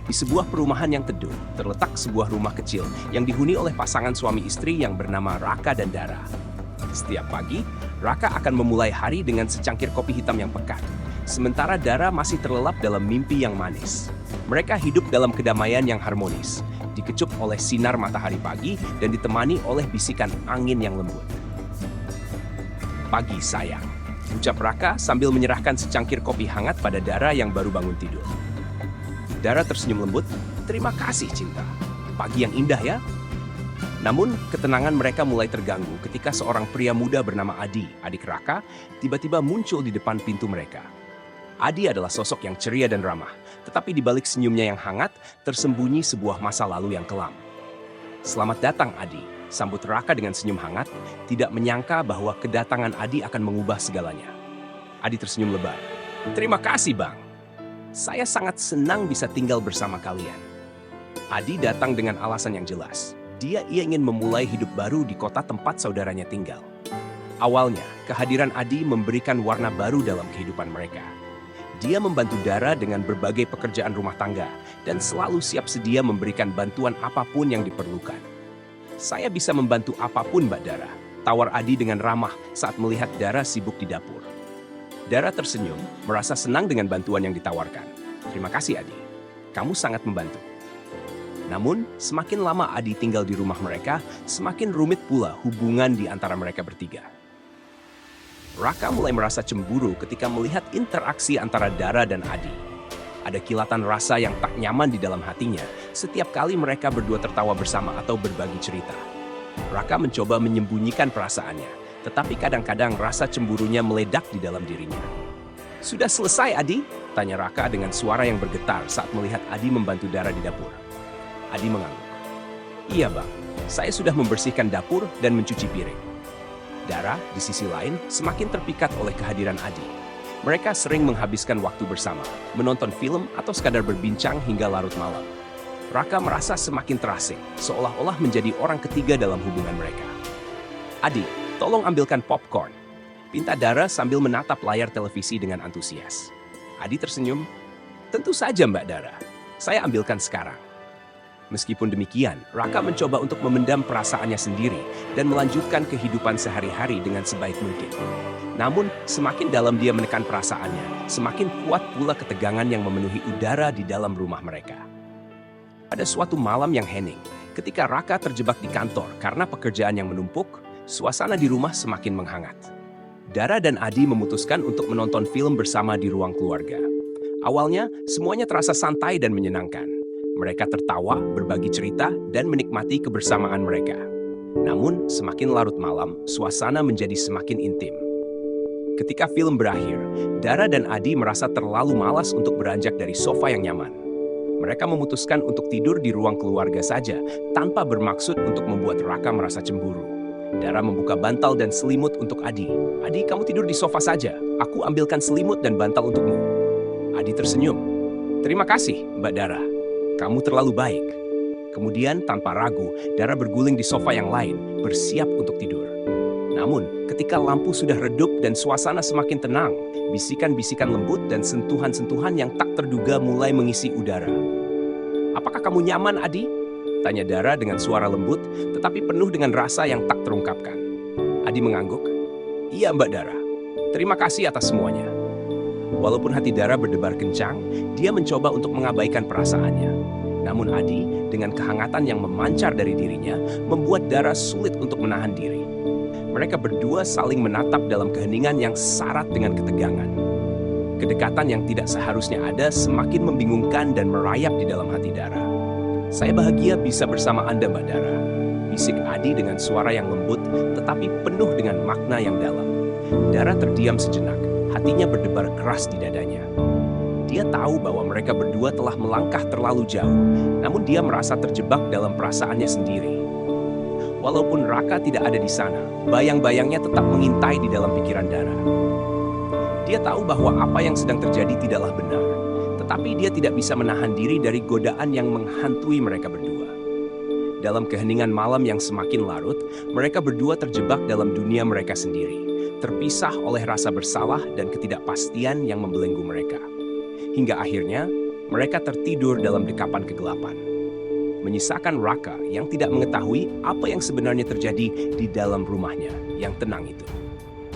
Di sebuah perumahan yang teduh, terletak sebuah rumah kecil yang dihuni oleh pasangan suami istri yang bernama Raka dan Dara. Setiap pagi, Raka akan memulai hari dengan secangkir kopi hitam yang pekat, sementara Dara masih terlelap dalam mimpi yang manis. Mereka hidup dalam kedamaian yang harmonis, dikecup oleh sinar matahari pagi dan ditemani oleh bisikan angin yang lembut. "Pagi, sayang," ucap Raka sambil menyerahkan secangkir kopi hangat pada Dara yang baru bangun tidur. Dara tersenyum lembut, "Terima kasih, cinta. Pagi yang indah ya." Namun, ketenangan mereka mulai terganggu ketika seorang pria muda bernama Adi, adik Raka, tiba-tiba muncul di depan pintu mereka. Adi adalah sosok yang ceria dan ramah, tetapi di balik senyumnya yang hangat, tersembunyi sebuah masa lalu yang kelam. "Selamat datang, Adi," sambut Raka dengan senyum hangat, tidak menyangka bahwa kedatangan Adi akan mengubah segalanya. Adi tersenyum lebar. "Terima kasih, Bang. Saya sangat senang bisa tinggal bersama kalian." Adi datang dengan alasan yang jelas. Ia ingin memulai hidup baru di kota tempat saudaranya tinggal. Awalnya, kehadiran Adi memberikan warna baru dalam kehidupan mereka. Dia membantu Dara dengan berbagai pekerjaan rumah tangga dan selalu siap sedia memberikan bantuan apapun yang diperlukan. "Saya bisa membantu apapun, Mbak Dara," tawar Adi dengan ramah saat melihat Dara sibuk di dapur. Dara tersenyum, merasa senang dengan bantuan yang ditawarkan. "Terima kasih, Adi. Kamu sangat membantu." Namun, semakin lama Adi tinggal di rumah mereka, semakin rumit pula hubungan di antara mereka bertiga. Raka mulai merasa cemburu ketika melihat interaksi antara Dara dan Adi. Ada kilatan rasa yang tak nyaman di dalam hatinya setiap kali mereka berdua tertawa bersama atau berbagi cerita. Raka mencoba menyembunyikan perasaannya, tetapi kadang-kadang rasa cemburunya meledak di dalam dirinya. "Sudah selesai, Adi?" tanya Raka dengan suara yang bergetar saat melihat Adi membantu Dara di dapur. Adi mengangguk. "Iya, Bang. Saya sudah membersihkan dapur dan mencuci piring." Dara, di sisi lain, semakin terpikat oleh kehadiran Adi. Mereka sering menghabiskan waktu bersama, menonton film atau sekadar berbincang hingga larut malam. Raka merasa semakin terasing, seolah-olah menjadi orang ketiga dalam hubungan mereka. "Adi, tolong ambilkan popcorn," pinta Dara sambil menatap layar televisi dengan antusias. Adi tersenyum. "Tentu saja, Mbak Dara. Saya ambilkan sekarang." Meskipun demikian, Raka mencoba untuk memendam perasaannya sendiri dan melanjutkan kehidupan sehari-hari dengan sebaik mungkin. Namun, semakin dalam dia menekan perasaannya, semakin kuat pula ketegangan yang memenuhi udara di dalam rumah mereka. Pada suatu malam yang hening, ketika Raka terjebak di kantor karena pekerjaan yang menumpuk, suasana di rumah semakin menghangat. Dara dan Adi memutuskan untuk menonton film bersama di ruang keluarga. Awalnya, semuanya terasa santai dan menyenangkan. Mereka tertawa, berbagi cerita, dan menikmati kebersamaan mereka. Namun, semakin larut malam, suasana menjadi semakin intim. Ketika film berakhir, Dara dan Adi merasa terlalu malas untuk beranjak dari sofa yang nyaman. Mereka memutuskan untuk tidur di ruang keluarga saja, tanpa bermaksud untuk membuat Raka merasa cemburu. Dara membuka bantal dan selimut untuk Adi. "Adi, kamu tidur di sofa saja. Aku ambilkan selimut dan bantal untukmu." Adi tersenyum. "Terima kasih, Mbak Dara. Kamu terlalu baik." Kemudian, tanpa ragu, Dara berguling di sofa yang lain, bersiap untuk tidur. Namun, ketika lampu sudah redup dan suasana semakin tenang, bisikan-bisikan lembut dan sentuhan-sentuhan yang tak terduga mulai mengisi udara. "Apakah kamu nyaman, Adi?" tanya Dara dengan suara lembut, tetapi penuh dengan rasa yang tak terungkapkan. Adi mengangguk. "Iya, Mbak Dara. Terima kasih atas semuanya." Walaupun hati Dara berdebar kencang, dia mencoba untuk mengabaikan perasaannya. Namun Adi, dengan kehangatan yang memancar dari dirinya, membuat Dara sulit untuk menahan diri. Mereka berdua saling menatap dalam keheningan yang syarat dengan ketegangan. Kedekatan yang tidak seharusnya ada semakin membingungkan dan merayap di dalam hati Dara. "Saya bahagia bisa bersama Anda, Mbak Dara," bisik Adi dengan suara yang lembut tetapi penuh dengan makna yang dalam. Dara terdiam sejenak. Hatinya berdebar keras di dadanya. Dia tahu bahwa mereka berdua telah melangkah terlalu jauh, namun dia merasa terjebak dalam perasaannya sendiri. Walaupun Raka tidak ada di sana, bayang-bayangnya tetap mengintai di dalam pikiran Dara. Dia tahu bahwa apa yang sedang terjadi tidaklah benar, tetapi dia tidak bisa menahan diri dari godaan yang menghantui mereka berdua. Dalam keheningan malam yang semakin larut, mereka berdua terjebak dalam dunia mereka sendiri, terpisah oleh rasa bersalah dan ketidakpastian yang membelenggu mereka. Hingga akhirnya, mereka tertidur dalam dekapan kegelapan, menyisakan Raka yang tidak mengetahui apa yang sebenarnya terjadi di dalam rumahnya yang tenang itu.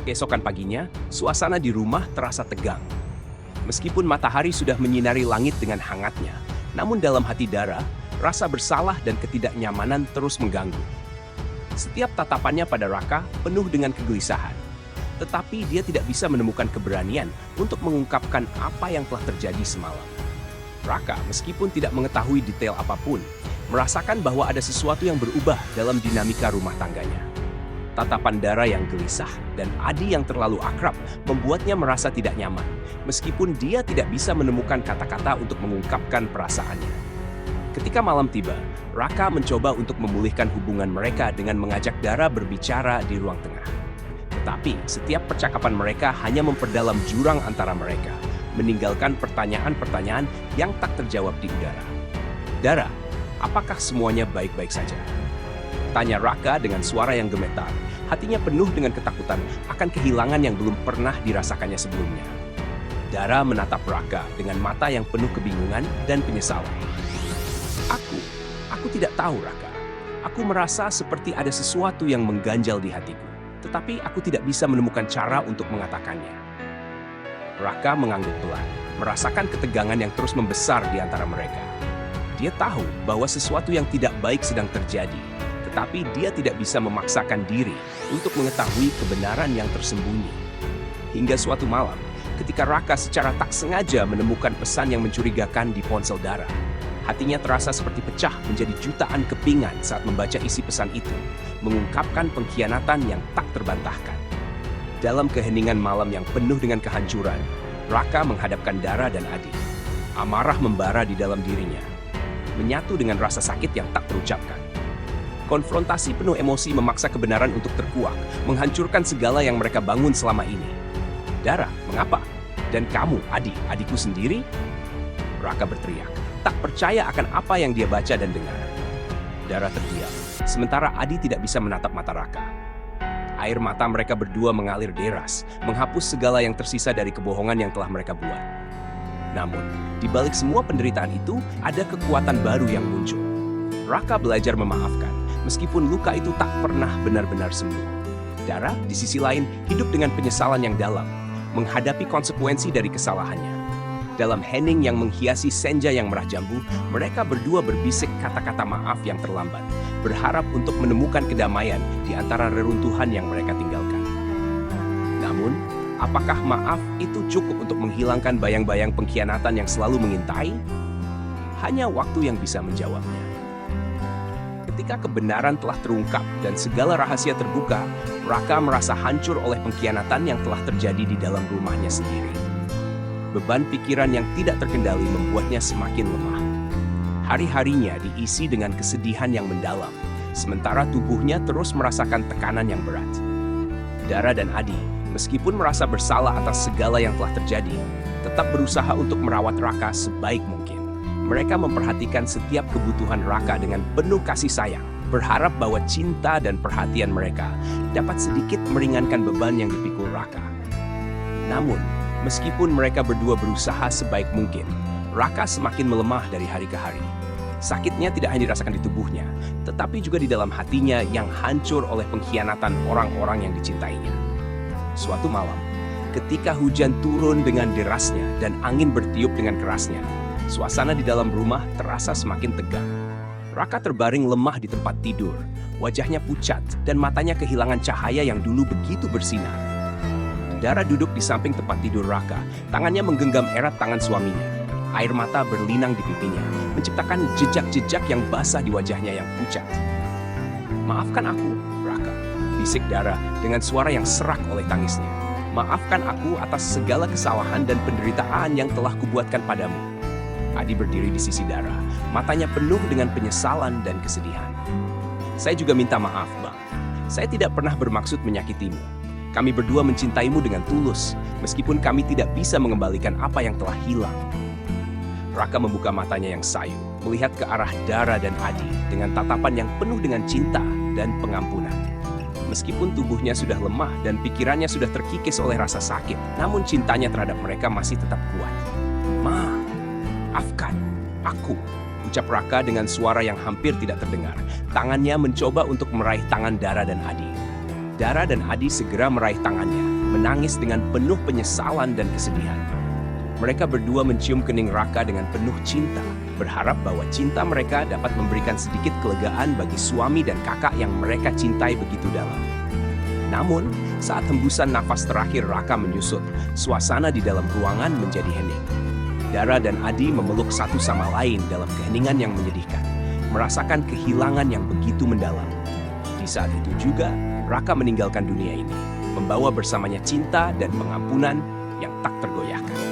Keesokan paginya, suasana di rumah terasa tegang. Meskipun matahari sudah menyinari langit dengan hangatnya, namun dalam hati Dara, rasa bersalah dan ketidaknyamanan terus mengganggu. Setiap tatapannya pada Raka penuh dengan kegelisahan, tetapi dia tidak bisa menemukan keberanian untuk mengungkapkan apa yang telah terjadi semalam. Raka, meskipun tidak mengetahui detail apapun, merasakan bahwa ada sesuatu yang berubah dalam dinamika rumah tangganya. Tatapan Dara yang gelisah dan Adi yang terlalu akrab membuatnya merasa tidak nyaman, meskipun dia tidak bisa menemukan kata-kata untuk mengungkapkan perasaannya. Ketika malam tiba, Raka mencoba untuk memulihkan hubungan mereka dengan mengajak Dara berbicara di ruang tengah. Tetapi setiap percakapan mereka hanya memperdalam jurang antara mereka, meninggalkan pertanyaan-pertanyaan yang tak terjawab di udara. Dara, apakah semuanya baik-baik saja? Tanya Raka dengan suara yang gemetar, hatinya penuh dengan ketakutan akan kehilangan yang belum pernah dirasakannya sebelumnya. Dara menatap Raka dengan mata yang penuh kebingungan dan penyesalan. Aku tidak tahu, Raka. Aku merasa seperti ada sesuatu yang mengganjal di hatiku, tetapi aku tidak bisa menemukan cara untuk mengatakannya. Raka mengangguk pelan, merasakan ketegangan yang terus membesar di antara mereka. Dia tahu bahwa sesuatu yang tidak baik sedang terjadi, tetapi dia tidak bisa memaksakan diri untuk mengetahui kebenaran yang tersembunyi. Hingga suatu malam, ketika Raka secara tak sengaja menemukan pesan yang mencurigakan di ponsel Dara, hatinya terasa seperti pecah menjadi jutaan kepingan saat membaca isi pesan itu, mengungkapkan pengkhianatan yang tak terbantahkan. Dalam keheningan malam yang penuh dengan kehancuran, Raka menghadapkan Dara dan Adi. Amarah membara di dalam dirinya, menyatu dengan rasa sakit yang tak terucapkan. Konfrontasi penuh emosi memaksa kebenaran untuk terkuak, menghancurkan segala yang mereka bangun selama ini. Dara, mengapa? Dan kamu, Adi, adikku sendiri? Raka berteriak, tak percaya akan apa yang dia baca dan dengar. Dara terdiam, sementara Adi tidak bisa menatap mata Raka. Air mata mereka berdua mengalir deras, menghapus segala yang tersisa dari kebohongan yang telah mereka buat. Namun, di balik semua penderitaan itu, ada kekuatan baru yang muncul. Raka belajar memaafkan, meskipun luka itu tak pernah benar-benar sembuh. Dara, di sisi lain, hidup dengan penyesalan yang dalam, menghadapi konsekuensi dari kesalahannya. Dalam hening yang menghiasi senja yang merah jambu, mereka berdua berbisik kata-kata maaf yang terlambat, berharap untuk menemukan kedamaian di antara reruntuhan yang mereka tinggalkan. Namun, apakah maaf itu cukup untuk menghilangkan bayang-bayang pengkhianatan yang selalu mengintai? Hanya waktu yang bisa menjawabnya. Ketika kebenaran telah terungkap dan segala rahasia terbuka, Raka merasa hancur oleh pengkhianatan yang telah terjadi di dalam rumahnya sendiri. Beban pikiran yang tidak terkendali membuatnya semakin lemah. Hari-harinya diisi dengan kesedihan yang mendalam, sementara tubuhnya terus merasakan tekanan yang berat. Dara dan Adi, meskipun merasa bersalah atas segala yang telah terjadi, tetap berusaha untuk merawat Raka sebaik mungkin. Mereka memperhatikan setiap kebutuhan Raka dengan penuh kasih sayang, berharap bahwa cinta dan perhatian mereka dapat sedikit meringankan beban yang dipikul Raka. Namun, meskipun mereka berdua berusaha sebaik mungkin, Raka semakin melemah dari hari ke hari. Sakitnya tidak hanya dirasakan di tubuhnya, tetapi juga di dalam hatinya yang hancur oleh pengkhianatan orang-orang yang dicintainya. Suatu malam, ketika hujan turun dengan derasnya dan angin bertiup dengan kerasnya, suasana di dalam rumah terasa semakin tegang. Raka terbaring lemah di tempat tidur, wajahnya pucat dan matanya kehilangan cahaya yang dulu begitu bersinar. Dara duduk di samping tempat tidur Raka, tangannya menggenggam erat tangan suaminya. Air mata berlinang di pipinya, menciptakan jejak-jejak yang basah di wajahnya yang pucat. "Maafkan aku, Raka," bisik Dara dengan suara yang serak oleh tangisnya. "Maafkan aku atas segala kesalahan dan penderitaan yang telah kubuatkan padamu." Adi berdiri di sisi Dara, matanya penuh dengan penyesalan dan kesedihan. "Saya juga minta maaf, Bang. Saya tidak pernah bermaksud menyakitimu. Kami berdua mencintaimu dengan tulus, meskipun kami tidak bisa mengembalikan apa yang telah hilang." Raka membuka matanya yang sayu, melihat ke arah Dara dan Adi dengan tatapan yang penuh dengan cinta dan pengampunan. Meskipun tubuhnya sudah lemah dan pikirannya sudah terkikis oleh rasa sakit, namun cintanya terhadap mereka masih tetap kuat. "Ma, afkan," Aku, ucap Raka dengan suara yang hampir tidak terdengar. Tangannya mencoba untuk meraih tangan Dara dan Adi. Dara dan Adi segera meraih tangannya, menangis dengan penuh penyesalan dan kesedihan. Mereka berdua mencium kening Raka dengan penuh cinta, berharap bahwa cinta mereka dapat memberikan sedikit kelegaan bagi suami dan kakak yang mereka cintai begitu dalam. Namun, saat hembusan nafas terakhir Raka menyusut, suasana di dalam ruangan menjadi hening. Dara dan Adi memeluk satu sama lain dalam keheningan yang menyedihkan, merasakan kehilangan yang begitu mendalam. Di saat itu juga, Raka meninggalkan dunia ini, membawa bersamanya cinta dan pengampunan yang tak tergoyahkan.